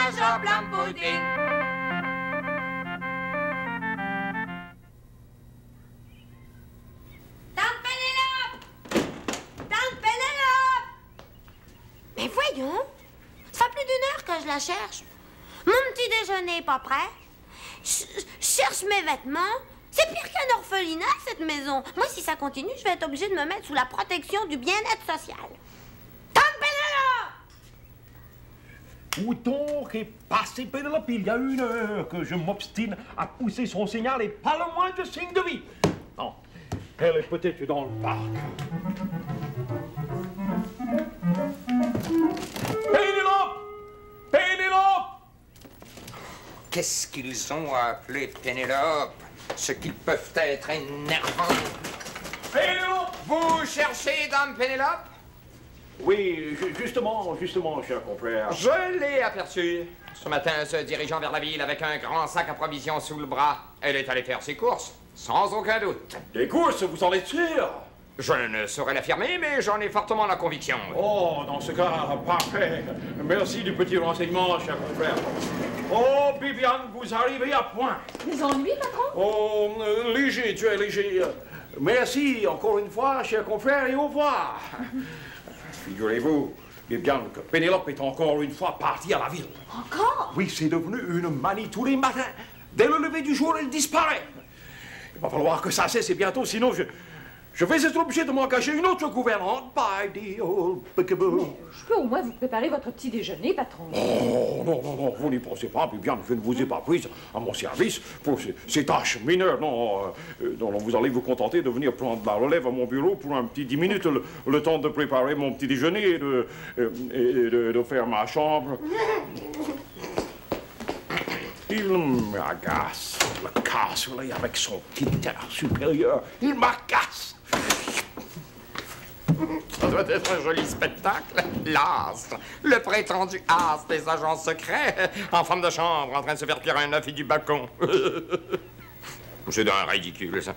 voyage en plum pudding. Tante Pénélope! Tante Pénélope! Mais voyons, ça fait plus d'1 heure que je la cherche. Mon petit déjeuner est pas prêt. Je cherche mes vêtements. C'est pire qu'un orphelinat, cette maison. Moi, si ça continue, je vais être obligée de me mettre sous la protection du bien-être social. Tante Pénélope! Où donc est passé Pénélope? Il y a 1 heure que je m'obstine à pousser son signal et pas le moindre signe de vie. Non, elle est peut-être dans le parc. Pénélope! Pénélope! Qu'est-ce qu'ils ont appelé Pénélope? Ce qu'ils peuvent être énervants. Pénélope! Vous cherchez Dame Pénélope? Oui, justement, cher confrère. Je l'ai aperçue. Ce matin, se dirigeant vers la ville avec un grand sac à provisions sous le bras. Elle est allée faire ses courses, sans aucun doute. Des courses, vous en êtes sûr? Je ne saurais l'affirmer, mais j'en ai fortement la conviction. Oh, dans ce cas, parfait. Merci du petit renseignement, cher confrère. Oh, Bibiane, vous arrivez à point. Les ennuis, patron? Oh, léger, tu es léger. Merci encore une fois, cher confrère, et au revoir. Figurez-vous, Bibiane, que Pénélope est encore une fois partie à la ville. Encore? Oui, c'est devenu une manie tous les matins. Dès le lever du jour, elle disparaît. Il va falloir que ça cesse et bientôt, sinon je vais être obligé de m'engager une autre gouvernante. By the old peekaboo. Je peux au moins vous préparer votre petit déjeuner, patron. Oh, non, vous n'y pensez pas, Bibiane, je ne vous ai pas prise à mon service pour ces tâches mineures. Non, vous allez vous contenter de venir prendre la relève à mon bureau pour un petit 10 minutes, le temps de préparer mon petit déjeuner et de faire ma chambre. Il m'agace, le cassoulet avec son petit air supérieur. Il m'agace. Ça doit être un joli spectacle. L'astre, le prétendu as des agents secrets, en femme de chambre, en train de se faire cuire un œuf et du bacon. C'est d'un ridicule, ça.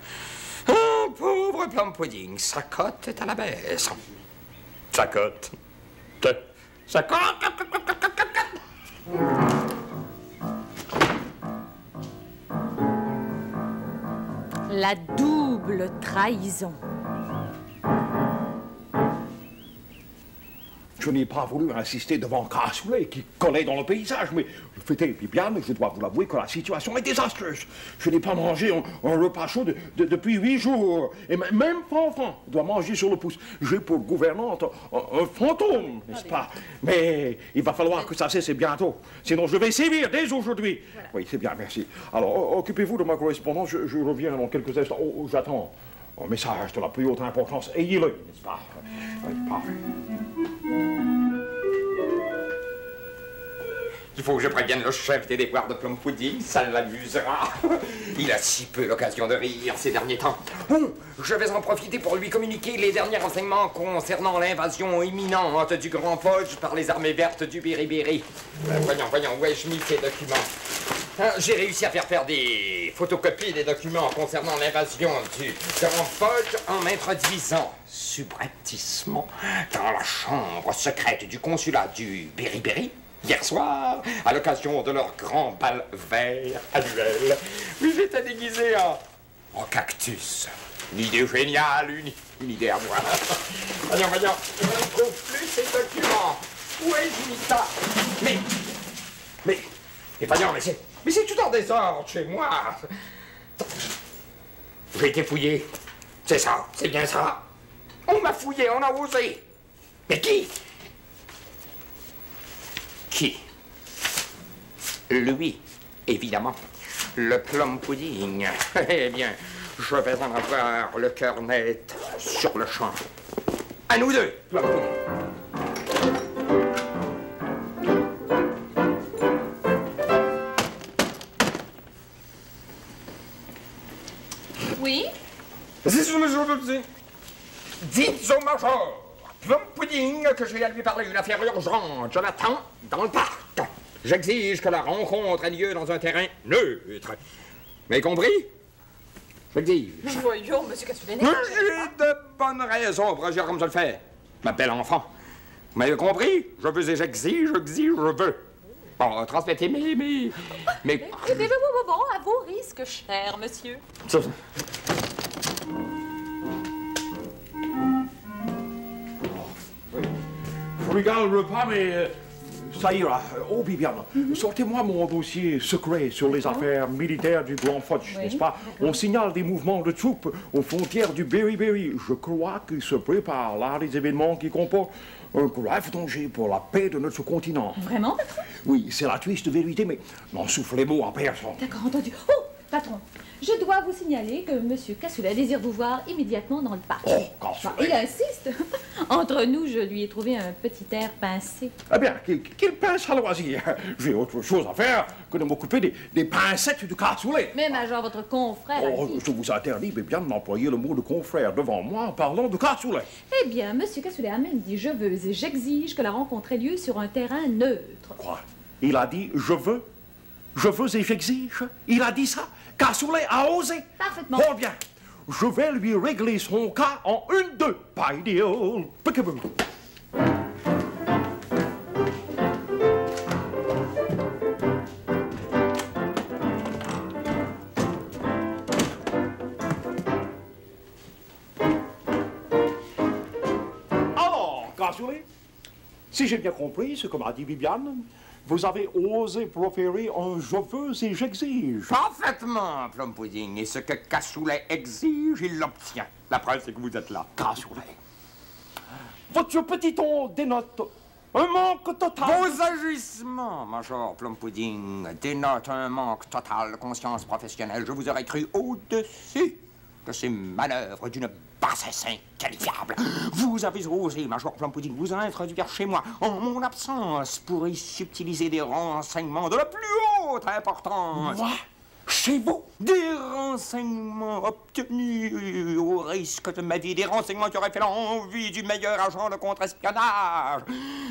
Oh, pauvre plum pudding, sa cote est à la baisse. Sa cote. Sa cote. La double trahison. Je n'ai pas voulu insister devant Cassoulet qui collait dans le paysage, mais le fait est, Bibiane, je dois vous l'avouer que la situation est désastreuse. Je n'ai pas mangé un repas chaud depuis 8 jours. Et même Fanfan doit manger sur le pouce. J'ai pour gouvernante un fantôme, n'est-ce pas? Mais il va falloir que ça cesse bientôt. Sinon, je vais sévir dès aujourd'hui. Voilà. Oui, c'est bien, merci. Alors, occupez-vous de ma correspondance. Je reviens dans quelques instants. Oh, j'attends un message de la plus haute importance. Ayez-le, n'est-ce pas? Oui, parfait. Il faut que je prévienne le chef des déboires de plum pudding, ça l'amusera. Il a si peu l'occasion de rire ces derniers temps. Bon, je vais en profiter pour lui communiquer les derniers renseignements concernant l'invasion imminente du Grand Fudge par les armées vertes du Beriberi. Voyons, où ai-je mis ces documents? J'ai réussi à faire des photocopies des documents concernant l'invasion du Grand Fudge en m'introduisant subrepticement dans la chambre secrète du consulat du Beriberi. Hier soir, à l'occasion de leur grand bal vert annuel, oui, j'étais déguisé en cactus. Une idée géniale, une idée à moi. Voyons, je ne trouve plus ces documents. Où ai-je mis ça? Mais voyons, mais c'est tout en désordre chez moi. J'ai été fouillé. C'est ça, c'est bien ça. On m'a fouillé, on a osé. Mais qui? Qui? Lui, évidemment. Le plum pudding. Eh bien, je vais en avoir le cœur net sur le champ. À nous deux, plum pudding. Oui? C'est sur le jour de pudding. Dites au major plum pudding que j'ai à lui parler d'une affaire urgente. Je l'attends dans le parc. J'exige que la rencontre ait lieu dans un terrain neutre. Vous m'avez compris? J'exige. Voyons, monsieur Cassoulet. J'ai de bonnes raisons pour agir comme je le fais. Ma belle enfant. Vous m'avez compris? Je veux et j'exige, je veux. Bon, transmettez mes... Eh bien, bon, à vos risques, cher monsieur. Je regarde le repas, mais ça ira. Oh, Bibiane, sortez-moi mon dossier secret sur les affaires militaires du Grand Fudge, n'est-ce pas? On signale des mouvements de troupes aux frontières du Berry. Je crois qu'il se prépare là des événements qui comportent un grave danger pour la paix de notre continent. Vraiment, patron? Oui, c'est la triste vérité, mais n'en soufflez mot à personne. D'accord, entendu. Oh, patron, je dois vous signaler que monsieur Cassoulet désire vous voir immédiatement dans le parc. Oh, Cassoulet. Il insiste. Entre nous, je lui ai trouvé un petit air pincé. Eh bien, qu'il pince à loisir. J'ai autre chose à faire que de m'occuper des pincettes du Cassoulet. Mais, Major, votre confrère a Oh, dit... je vous interdis, Bibiane, d'employer le mot de confrère devant moi en parlant de Cassoulet. Eh bien, monsieur Cassoulet a même dit « je veux et j'exige que la rencontre ait lieu sur un terrain neutre ». Quoi? Il a dit « je veux et j'exige ». Il a dit ça? Cassoulet a osé? Parfaitement. Bon, bien. Je vais lui régler son cas en 1-2. Pas idéal. Peekaboo. Alors, Cassoulet, si j'ai bien compris ce que m'a dit Bibiane, vous avez osé proférer un « je veux et j'exige ». Parfaitement, Plum Pudding. Et ce que Cassoulet exige, il l'obtient. La preuve, c'est que vous êtes là. Cassoulet. Votre petit ton dénote un manque total. Vos agissements, Major Plum Pudding, dénotent un manque total de conscience professionnelle. Je vous aurais cru au-dessus de ces manœuvres d'une bassesse inqualifiable. Vous avez osé, Major Plum Pudding, vous introduire chez moi en mon absence pour y subtiliser des renseignements de la plus haute importance. Moi? Chez vous? Des renseignements obtenus au risque de ma vie, des renseignements qui auraient fait l'envie du meilleur agent de contre-espionnage,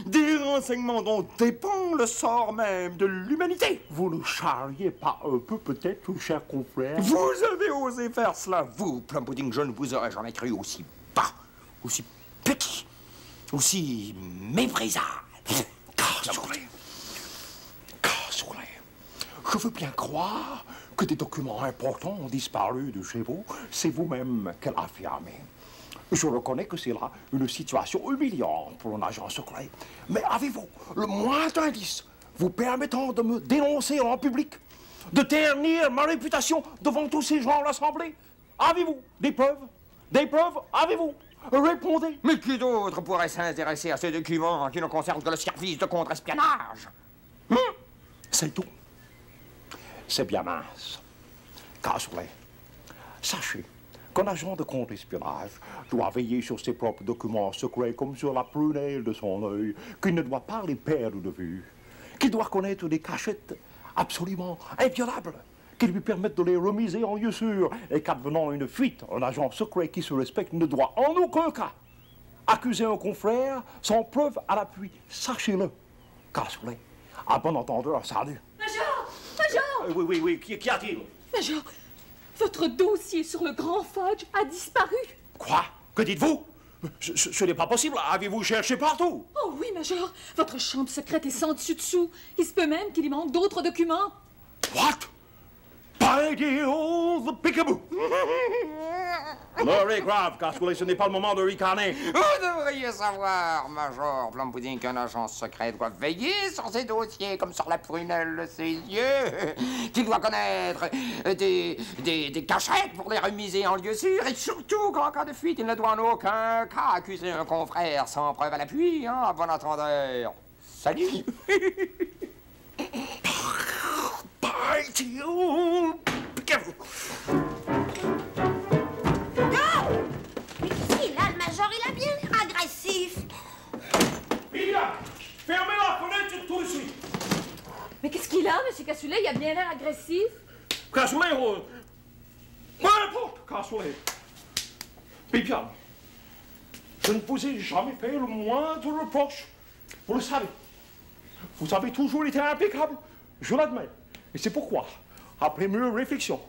des renseignements dont dépend le sort même de l'humanité. Vous ne charriez pas un peu, peut-être, cher confrère? Vous avez osé faire cela, vous, Plum Pudding, je ne vous aurais jamais cru aussi bas, aussi petit, aussi méprisable. Cassoulet. Je veux bien croire que des documents importants ont disparu de chez vous. C'est vous-même qu'elle a affirmé. Je reconnais que c'est là une situation humiliante pour un agent secret. Mais avez-vous le moindre indice vous permettant de me dénoncer en public, de ternir ma réputation devant tous ces gens rassemblés? Avez-vous des preuves? Des preuves? Avez-vous? Répondez. Mais qui d'autre pourrait s'intéresser à ces documents qui ne concernent que le service de contre-espionnage? C'est tout. C'est bien mince. Cassoulet, sachez qu'un agent de contre-espionnage doit veiller sur ses propres documents secrets comme sur la prunelle de son œil, qu'il ne doit pas les perdre de vue, qu'il doit connaître des cachettes absolument inviolables, qui lui permettent de les remiser en lieu sûr, et qu'advenant une fuite, un agent secret qui se respecte ne doit en aucun cas accuser un confrère sans preuve à l'appui. Sachez-le, Cassoulet. À bon entendeur, salut. Major! Oui, qu'y a-t-il? Major, votre dossier sur le Grand Fudge a disparu. Quoi? Que dites-vous? Ce n'est pas possible. Avez-vous cherché partout? Oh oui, Major, votre chambre secrète est sans dessus-dessous. Il se peut même qu'il y manque d'autres documents. What? By the old peekaboo! L'heure est grave, Cassoulet, ce n'est pas le moment de ricaner. Vous devriez savoir, Major Plum Pudding, qu'un agent secret doit veiller sur ses dossiers comme sur la prunelle de ses yeux, qu'il doit connaître des cachettes pour les remiser en lieu sûr, et surtout qu'en cas de fuite, il ne doit en aucun cas accuser un confrère sans preuve à l'appui, hein, à bon entendeur. Salut! By the old peekaboo! Si, là, le Major, il a bien l'air agressif. Bibiane, fermez la fenêtre tout de suite. Mais qu'est-ce qu'il a, monsieur Cassoulet? Il a bien l'air agressif. Cassoulet, peu importe, Cassoulet. Bibiane, je ne vous ai jamais fait le moindre reproche. Vous le savez. Vous avez toujours été impeccable. Je l'admets. Et c'est pourquoi, après mûre réflexion,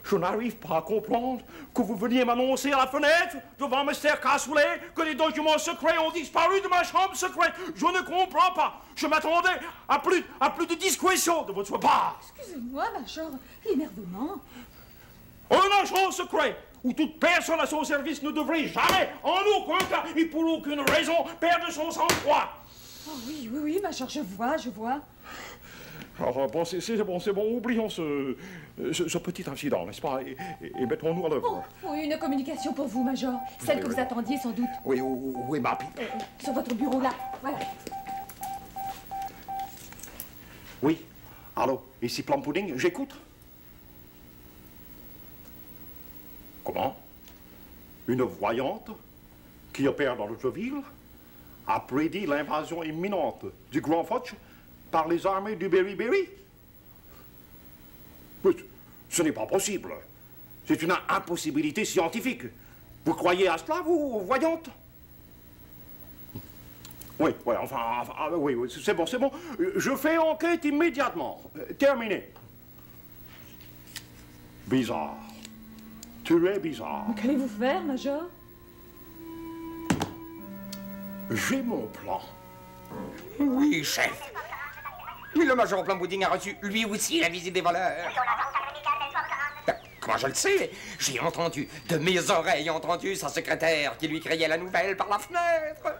Je n'arrive pas à comprendre que vous veniez m'annoncer à la fenêtre, devant Mr. Cassoulet, que les documents secrets ont disparu de ma chambre secrète. Je ne comprends pas. Je m'attendais à plus de discrétion de votre part. Excusez-moi, Major, l'énervement. Un agent secret où toute personne à son service ne devrait jamais, en aucun cas et pour aucune raison, perdre son sang-froid. Oh oui, Major, je vois. Alors, bon, c'est bon, oublions ce petit incident, n'est-ce pas, et mettons-nous à l'œuvre. Oh, une communication pour vous, Major. Celle que vous attendiez, sans doute. Oui, où est ma pipe? Sur votre bureau, là. Voilà. Oui, allô, ici Plum Pudding, j'écoute. Comment? Une voyante qui opère dans notre ville a prédit l'invasion imminente du Grand Fudge par les armées du Berry-Berry? Ce n'est pas possible. C'est une impossibilité scientifique. Vous croyez à cela, vous, voyante? Oui, oui, c'est bon. Je fais enquête immédiatement. Terminé. Bizarre. Très bizarre. Qu'allez-vous faire, Major? J'ai mon plan. Oui, chef. Mais le major Plum Pudding a reçu, lui aussi, la visite des voleurs. Comment je le sais? J'ai entendu, de mes oreilles entendu, sa secrétaire qui lui criait la nouvelle par la fenêtre.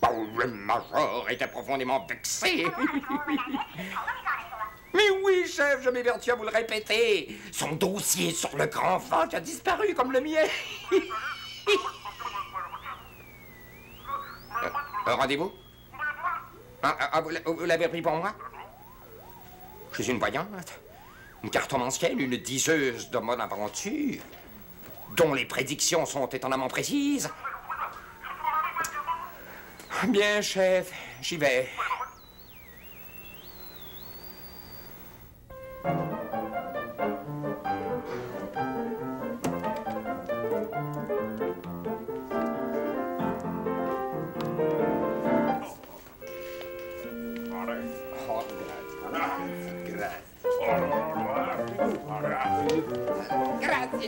Oh, le major était profondément vexé. Mais oui, chef, je m'évertue à vous le répéter. Son dossier sur le Grand Fudge a disparu comme le mien. Un rendez-vous? Vous l'avez pris pour moi? Je suis une voyante, une cartomancienne, une diseuse de bonne aventure, dont les prédictions sont étonnamment précises. Bien, chef, j'y vais.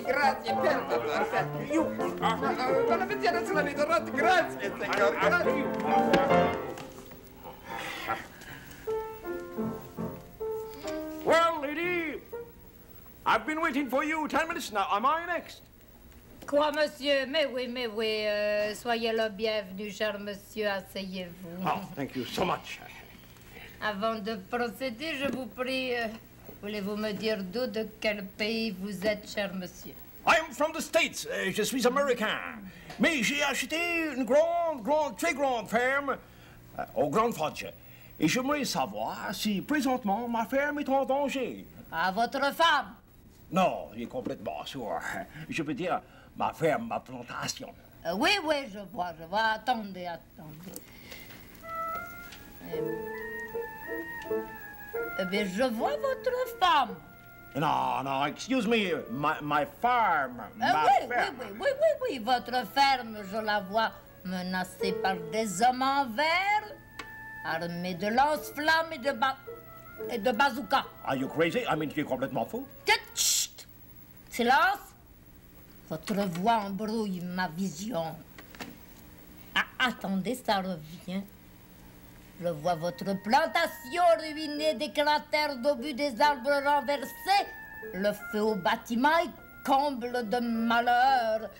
Grazie, per favore. Non avete sulla litorata, grazie, signor, grazie. Well, lady, I've been waiting for you 10 minutes now. Am I next? Quoi, monsieur? Mais oui, soyez le bienvenu, cher monsieur, asseyez-vous. Oh, thank you so much. Avant de procéder, je vous prie, voulez-vous me dire de quel pays vous êtes, cher monsieur? I'm from the States. Je suis américain. Mais j'ai acheté une très grande ferme au Grand Fudge. Et j'aimerais savoir si présentement ma ferme est en danger. À votre femme? Non, il est complètement sûr. Je veux dire ma ferme, ma plantation. Oui, je vois. Attendez. Eh bien, je vois votre femme. Non, excuse me, my farm. Oui, votre ferme, je la vois menacée par des hommes en verre, armés de lance-flammes et de bazookas. Are you crazy? I mean, tu es complètement fou. Chut! Silence! Votre voix embrouille ma vision. Ah, attendez, ça revient. Je vois votre plantation ruinée, des cratères d'obus, des arbres renversés, le feu au bâtiment et comble de malheur.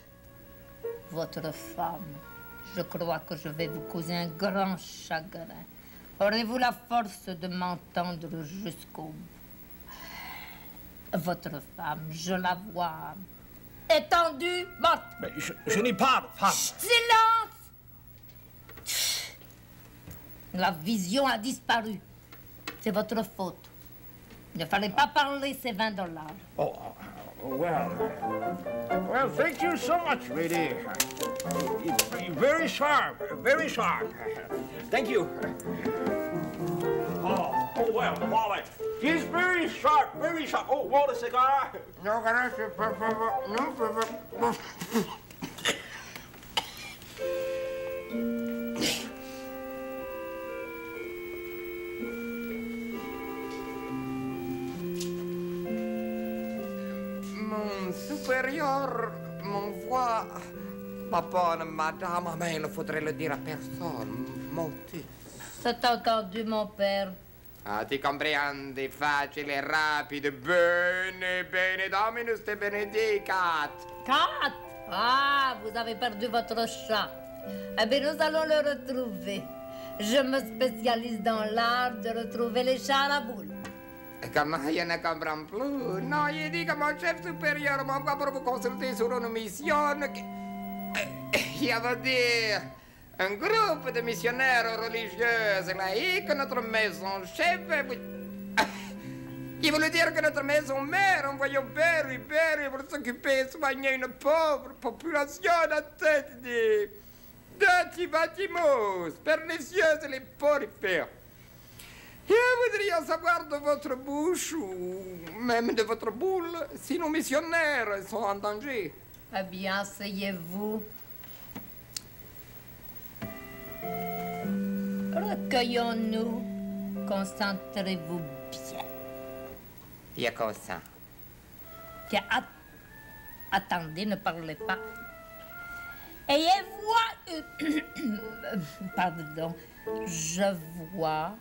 Votre femme, je crois que je vais vous causer un grand chagrin. Aurez-vous la force de m'entendre jusqu'au bout? Votre femme, je la vois étendue, morte. Mais je n'ai pas de femme. Silence! La vision a disparu. C'est votre faute. Il ne fallait pas parler ces $20. Oh, well, thank you so much, lady. Very sharp. Thank you. Oh, well, Wally. He's very sharp. Oh, want a cigar? No, gracias, por favor. No, por favor. supérieur m'envoie. Ma bonne madame, mais il ne faudrait le dire à personne. Montez. C'est entendu, mon père. Ah, ti comprendi, facile, rapido, bene, bene, Dominus te benedicat. 4. Ah, vous avez perdu votre chat. Eh bien, nous allons le retrouver. Je me spécialise dans l'art de retrouver les chats à la boule. Comment je ne comprends plus? Non, il dit que mon chef supérieur m'envoie pour vous consulter sur une mission il veut dire un groupe de missionnaires religieux et laïcs que notre maison chef. Il voulait dire que notre maison mère envoyait au Berry pour s'occuper et soigner une pauvre population à tête de bâtiments pernicieux et les porifères. Et voudriez savoir de votre bouche ou même de votre boule si nos missionnaires sont en danger. Eh bien, asseyez-vous. Recueillons-nous. Concentrez-vous bien. Bien comme ça. Tiens, attendez, ne parlez pas. Ayez voix. Pardon. Je vois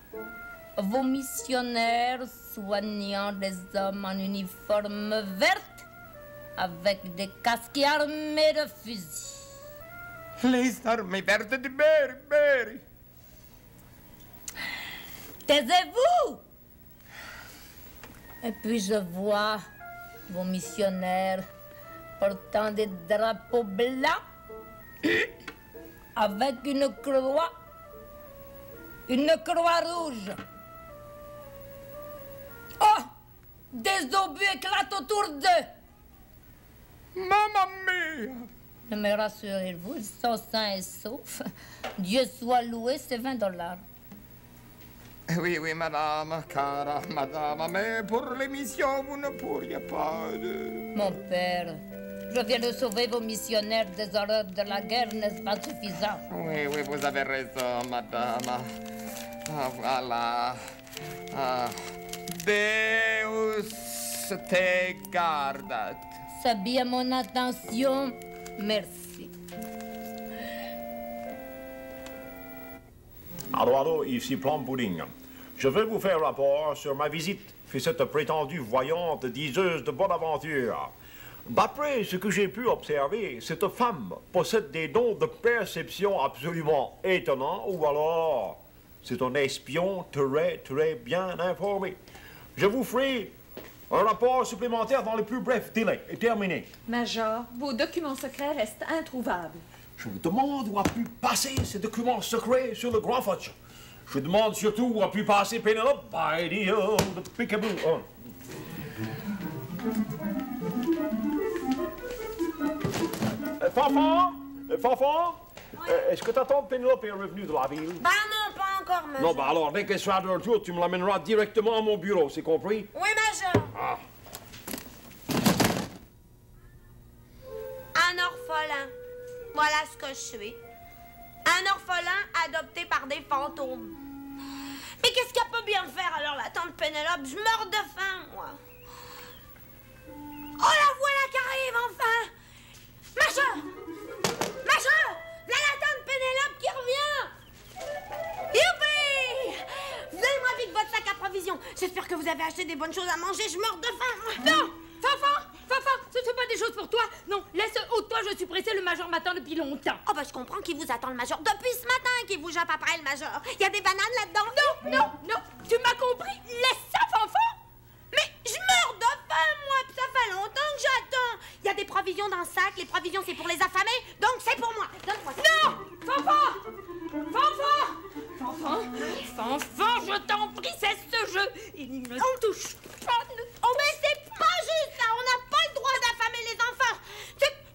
vos missionnaires soignant des hommes en uniforme verte avec des casques armés de fusils. Les armées vertes de Berry. Taisez-vous! Et puis je vois vos missionnaires portant des drapeaux blancs avec une croix rouge. Oh! Des obus éclatent autour d'eux. Mamma mia! Mais rassurez-vous, ils sont sains et saufs. Dieu soit loué, c'est $20. Oui, madame, cara madame, mais pour l'émission, vous ne pourriez pas de... Mon père, je viens de sauver vos missionnaires des horreurs de la guerre, n'est-ce pas suffisant? Oui, vous avez raison, madame. Ah, voilà. Ah. Deus te garde. C'est bien mon intention. Merci. Allô, ici Plum Pudding. Je veux vous faire rapport sur ma visite chez cette prétendue voyante diseuse de bonne aventure. D'après ce que j'ai pu observer, cette femme possède des dons de perception absolument étonnants, ou alors c'est un espion très bien informé. Je vous ferai un rapport supplémentaire dans les plus brefs délais. Et terminé. Major, vos documents secrets restent introuvables. Je me demande où a pu passer ces documents secrets sur le Grand Fudge. Je demande surtout où a pu passer Pénélope by the old Peekaboo. Fanfan, est-ce que ta tante Pénélope est revenue de la ville? Bah non, pas encore, Major. Non, bah alors, dès qu'elle sera de retour, tu me l'amèneras directement à mon bureau, c'est compris? Oui, Major. Ah. Un orphelin. Voilà ce que je suis. Un orphelin adopté par des fantômes. Mais qu'est-ce qu'elle peut bien faire alors, la tante Pénélope? Je meurs de faim, moi. Oh, la voilà qui arrive, enfin! Major! Major! Là, la tante Pénélope qui revient! Youpi! Donnez-moi vite votre sac à provisions. J'espère que vous avez acheté des bonnes choses à manger. Je meurs de faim, moi. Non! Fanfan, ce ne sont pas des choses pour toi. Non, laisse toi, je suis pressée, le major m'attend depuis longtemps. Oh, bah, je comprends qu'il vous attend, le major. Depuis ce matin qu'il vous jappe après, le major. Il y a des bananes là-dedans? Non, tu m'as compris. Laisse ça, Fanfan. Mais je meurs de faim, moi, puis ça fait longtemps que j'attends. Il y a des provisions dans le sac, les provisions c'est pour les affamés, donc c'est pour moi. Donne-moi ça. Non! Fanfan, je t'en prie, cesse ce jeu. Il ne touche pas. Oh, mais c'est pas juste ça, on n'a pas le droit d'affamer les enfants.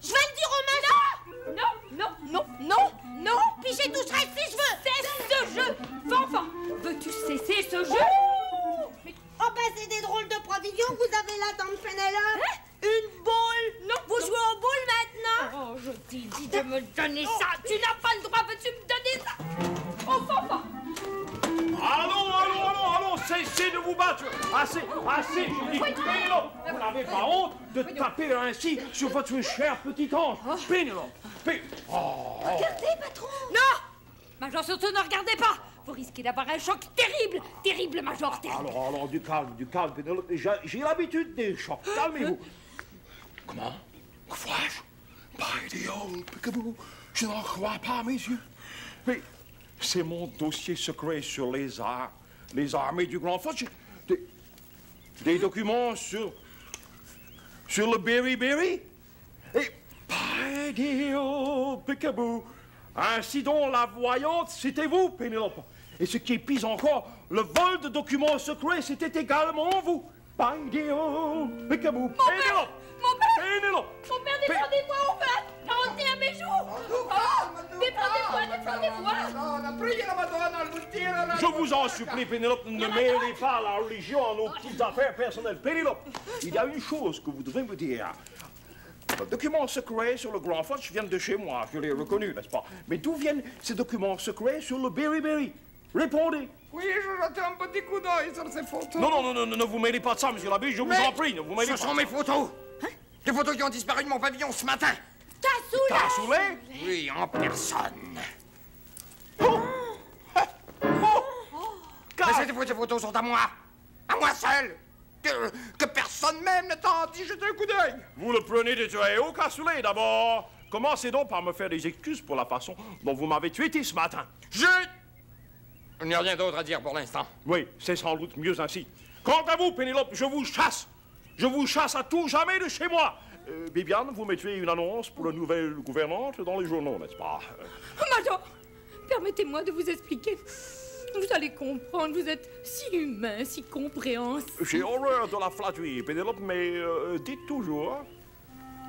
Je vais le dire au major. Non. Puis j'y toucherai si je veux. Cesse ce jeu. Fanfan, veux-tu cesser ce jeu? Oh, bah, c'est des drôles de provisions que vous avez là, tante Pénélope. Hein? Une boule. Non. Vous jouez aux boules maintenant? Oh, je t'ai dit de me donner ça. Tu n'as pas le droit, veux-tu me donner ça? Oh, Fanfan. Allô, Cessez de vous battre. Assez, assez, je dis. Pénélope, vous n'avez pas honte de taper ainsi sur votre cher petit ange. Pénélope, Regardez, patron. Non! Major, surtout ne regardez pas! Vous risquez d'avoir un choc terrible! Terrible, Major, terrible! Alors, du calme, Pénélope. J'ai l'habitude des chocs. Calmez-vous. Comment? Vois-je? By the old peekaboo, je n'en crois pas mes yeux. Mais c'est mon dossier secret sur les armées du Grand Fudge. Des documents sur le Berry. Et by the old peekaboo, ainsi donc la voyante, c'était vous, Pénélope. Et ce qui est pis encore, le vol de documents secrets, c'était également vous. By the old peekaboo, Pénélope. Mon père! Pénélope! Mon père, défendez-moi, on va rentrer à mes jours! Défendez-moi! Je vous en supplie, Pénélope, ne mêlez pas la religion à nos petites affaires personnelles. Pénélope, il y a une chose que vous devez me dire. Le document secret sur le Grand Fudge vient de chez moi, je l'ai reconnu, n'est-ce pas? Mais d'où viennent ces documents secrets sur le Berry? Répondez. Oui, je jetais un petit coup d'œil sur ces photos. Non, ne vous mêlez pas de ça, monsieur l'abbé, je vous en prie, ne vous mêlez pas. Ce sont mes photos. Les photos qui ont disparu de mon pavillon ce matin. Cassoulet? Oui, en personne. Mais ces photos sont à moi. À moi seul. Que personne même ne tente d'y jeter un coup d'œil. Vous le prenez de très haut, Cassoulet, d'abord. Commencez donc par me faire des excuses pour la façon dont vous m'avez tué ce matin. Je n'ai rien d'autre à dire pour l'instant. Oui, c'est sans doute mieux ainsi. Quant à vous, Pénélope, je vous chasse. Je vous chasse à tout jamais de chez moi. Bibiane, vous mettez une annonce pour la nouvelle gouvernante dans les journaux, n'est-ce pas? Major, permettez-moi de vous expliquer. Vous allez comprendre, vous êtes si humain, si compréhensif. J'ai horreur de la flatterie, Pénélope, mais dites toujours.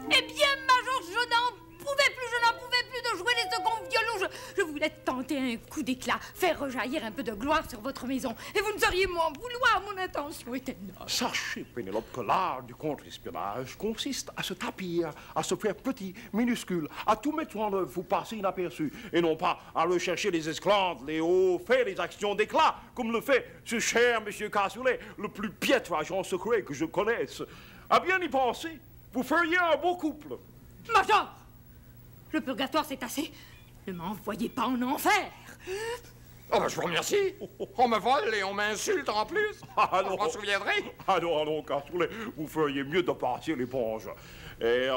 Eh bien, Major, je n'en pouvais plus de jouer les seconds violons. Je voulais tenter un coup d'éclat, faire rejaillir un peu de gloire sur votre maison. Et vous ne sauriez m'en vouloir, mon intention était noble. Sachez, Pénélope, que l'art du contre-espionnage consiste à se tapir, à se faire petit, minuscule, à tout mettre en œuvre, vous passer inaperçu, et non pas à rechercher les esclandres, les hauts faits, les actions d'éclat, comme le fait ce cher monsieur Cassoulet, le plus piètre agent secret que je connaisse. À bien y penser, vous feriez un beau couple. Major, le purgatoire, c'est assez. Ne m'envoyez pas en enfer. Oh, ben, je vous remercie. On me vole et on m'insulte en plus. Ah Vous non. m'en souviendrez? Ah non, Cassoulet, vous feriez mieux de partir l'éponge. Et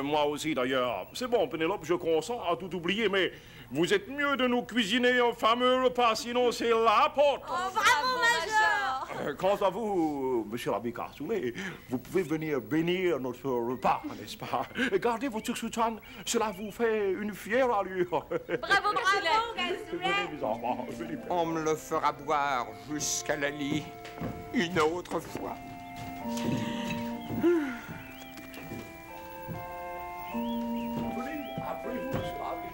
moi aussi, d'ailleurs. C'est bon, Pénélope, je consens à tout oublier, mais vous êtes mieux de nous cuisiner un fameux repas, sinon c'est la porte. Oh, bravo, Major! Quant à vous, monsieur l'abbé Cassoulet, vous pouvez venir bénir notre repas, n'est-ce pas? Gardez votre soutane, cela vous fait une fière allure. Bravo, Cassoulet! Venez, mes enfants, venez. On me le fera boire jusqu'à la lit une autre fois. Venez, après vous, monsieur l'abbé.